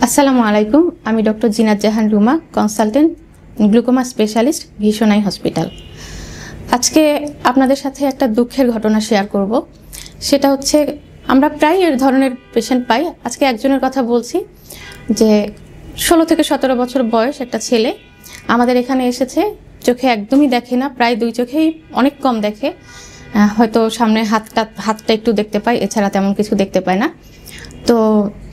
আসসালামু আলাইকুম, আমি ডক্টর জিনাত জাহান রুমা, কনসালটেন্ট, গ্লুকোমা স্পেশালিস্ট, ভীষণ আই হসপিটাল। আজকে আপনাদের সাথে একটা দুঃখের ঘটনা শেয়ার করব। সেটা হচ্ছে, আমরা প্রায় এর ধরনের পেশেন্ট পাই। আজকে একজনের কথা বলছি যে 16 থেকে 17 বছর বয়স একটা ছেলে আমাদের এখানে এসেছে। চোখে একদমই দেখে না, প্রায় 2 চোখেই অনেক কম দেখে, হয়তো সামনে হাতটা একটু দেখতে পাই, এছাড়া তেমন কিছু দেখতে পায় না। তো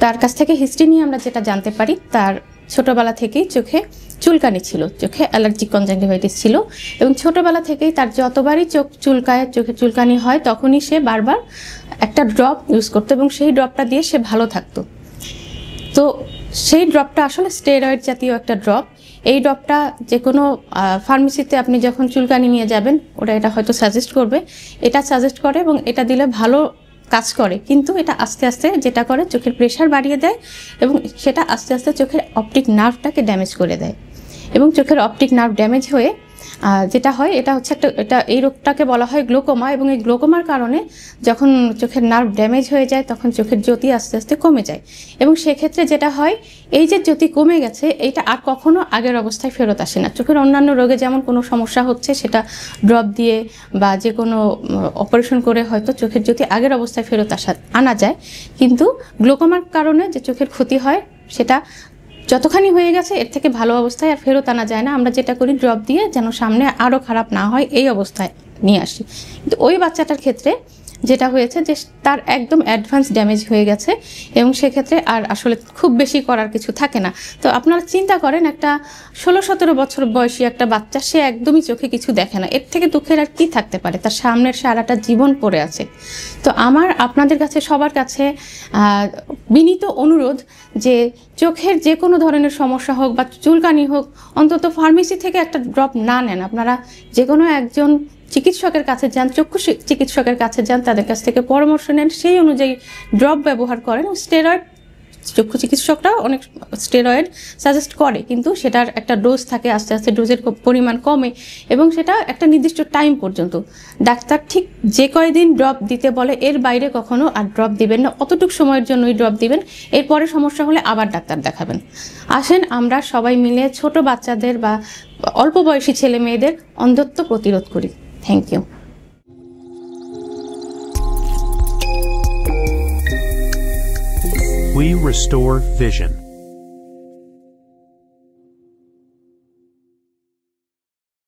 তার কাছ থেকে হিস্ট্রি নিয়ে আমরা যেটা জানতে পারি, তার ছোটোবেলা থেকেই চোখে চুলকানি ছিল, চোখে অ্যালার্জিক কনজাংটিভাইটিস ছিল, এবং ছোটোবেলা থেকেই তার যতবারই চোখ চুলকায়, চোখে চুলকানি হয়, তখনই সে বারবার একটা ড্রপ ইউজ করতো এবং সেই ড্রপটা দিয়ে সে ভালো থাকতো। তো সেই ড্রপটা আসলে স্টেরয়েড জাতীয় একটা ড্রপ। এই ড্রপটা যে কোনো ফার্মেসিতে আপনি যখন চুলকানি নিয়ে যাবেন, ওরা এটা হয়তো সাজেস্ট করবে, এটা সাজেস্ট করে এবং এটা দিলে ভালো কাজ করে। কিন্তু এটা আস্তে আস্তে যেটা করে, চোখের প্রেশার বাড়িয়ে দেয় এবং সেটা আস্তে আস্তে চোখের অপটিক নার্ভটাকে ড্যামেজ করে দেয়। এবং চোখের অপটিক নার্ভ ড্যামেজ হয়ে যেটা হয়, এটা হচ্ছে এই রোগটাকে বলা হয় গ্লোকোমা। এবং এই গ্লোকোমার কারণে যখন চোখের নার্ভ ড্যামেজ হয়ে যায়, তখন চোখের জ্যোতি আস্তে আস্তে কমে যায়। এবং সেক্ষেত্রে যেটা হয়, এই যে জ্যোতি কমে গেছে, এইটা আর কখনো আগের অবস্থায় ফেরত আসে না। চোখের অন্যান্য রোগে যেমন কোনো সমস্যা হচ্ছে, সেটা ড্রপ দিয়ে বা যে কোনো অপারেশন করে হয়তো চোখের জ্যোতি আগের অবস্থায় ফেরত আনা যায়, কিন্তু গ্লোকোমার কারণে যে চোখের ক্ষতি হয়, সেটা যতখানি হয়ে গেছে এর থেকে ভালো অবস্থায় আর ফেরত আনা যায় না। আমরা যেটা করি, ড্রপ দিয়ে যেন সামনে আরও খারাপ না হয় এই অবস্থায় নিয়ে আসি। কিন্তু ওই বাচ্চাটার ক্ষেত্রে যেটা হয়েছে, যে তার একদম অ্যাডভান্স ড্যামেজ হয়ে গেছে এবং সেক্ষেত্রে আর আসলে খুব বেশি করার কিছু থাকে না। তো আপনারা চিন্তা করেন, একটা 16-17 বছর বয়সী একটা বাচ্চা, সে একদমই চোখে কিছু দেখে না। এর থেকে দুঃখের আর কি থাকতে পারে? তার সামনের সারাটা জীবন পড়ে আছে। তো আমার আপনাদের কাছে, সবার কাছে বিনীত অনুরোধ যে চোখের যে কোনো ধরনের সমস্যা হোক বা চুলকানি হোক, অন্তত ফার্মেসি থেকে একটা ড্রপ না নেন। আপনারা যে কোনো একজন চিকিৎসকের কাছে যান, চক্ষু চিকিৎসকের কাছে যান, তাদের কাছ থেকে পরামর্শ নেন, সেই অনুযায়ী ড্রপ ব্যবহার করেন। স্টেরয়েড, চক্ষু চিকিৎসকরা অনেক স্টেরয়েড সাজেস্ট করে, কিন্তু সেটার একটা ডোজ থাকে, আস্তে আস্তে ডোজের পরিমাণ কমে এবং সেটা একটা নির্দিষ্ট টাইম পর্যন্ত। ডাক্তার ঠিক যে কয়দিন ড্রপ দিতে বলে, এর বাইরে কখনো আর ড্রপ দিবেন না। অতটুকু সময়ের জন্যই ড্রপ দিবেন, এরপরে সমস্যা হলে আবার ডাক্তার দেখাবেন। আসেন আমরা সবাই মিলে ছোট বাচ্চাদের বা অল্প বয়সী ছেলে মেয়েদের অন্ধত্ব প্রতিরোধ করি। Thank you. We restore vision.